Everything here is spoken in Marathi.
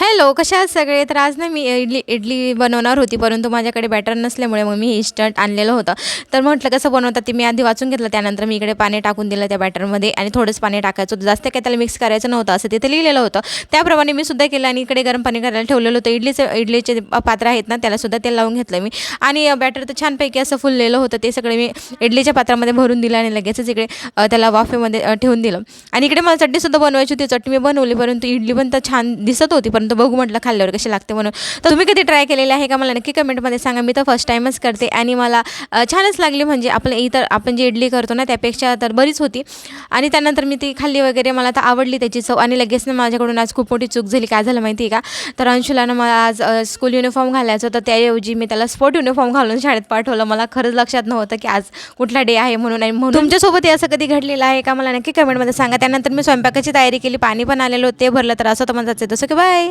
हॅलो, कशा आहात सगळे? तर आज ना मी इडली इडली बनवणार होती, परंतु माझ्याकडे बॅटर नसल्यामुळे मग मी इन्स्टंट आणलेलं होतं. तर म्हटलं कसं बनवतात ते मी आधी वाचून घेतलं. त्यानंतर मी इकडे पाणी टाकून दिलं त्या बॅटरमध्ये आणि थोडंच पाणी टाकायचं होतं. जास्त काही त्याला मिक्स करायचं नव्हतं असं तिथे लिहिलेलं होतं. त्याप्रमाणे मी सुद्धा केलं आणि इकडे गरम पाणी करायला ठेवलेलं होतं. इडलीचे पात्र आहेत ना, त्याला सुद्धा तेल लावून घेतलं मी आणि बॅटर तर छानपैकी असं फुललेलं होतं. ते सगळे मी इडलीच्या पात्रामध्ये भरून दिलं आणि लगेचच इकडे त्याला वाफेमध्ये ठेवून दिलं. आणि इकडे मला चटणीसुद्धा बनवायची होती. चटणी मी बनवली, परंतु इडली पण तर छान दिसत होती, परंतु बघू म्हटलं खाल्ल्यावर कशी लागते म्हणून. तर तुम्ही कधी ट्राय केलेलं आहे का मला नक्की कमेंटमध्ये सांगा. मी तर फर्स्ट टाईमच करते आणि मला छानच लागली. म्हणजे इतर आपण जी इडली करतो ना त्यापेक्षा तर बरीच होती. आणि त्यानंतर मी ती खाल्ली वगैरे, मला तर आवडली त्याची चव. आणि लगेच ना माझ्याकडून आज खूप मोठी चूक झाली. काय झालं माहिती आहे का? तर अंशुला ना मला आज स्कूल युनिफॉर्म घालायचं होतं, त्याऐवजी मी त्याला स्पोर्ट युनिफॉर्म घालून शाळेत पाठवलं. मला खरंच लक्षात नव्हतं की आज कुठला डे आहे म्हणून. आणि म्हणून तुमच्यासोबत हे असं कधी घडलेलं आहे का मला नक्की कमेंटमध्ये सांगा. त्यानंतर मी स्वयंपाकाची तयारी केली, पाणी पण आलेलं होतं ते भरलं. तर असं तर म्हणतात तसं की बाय.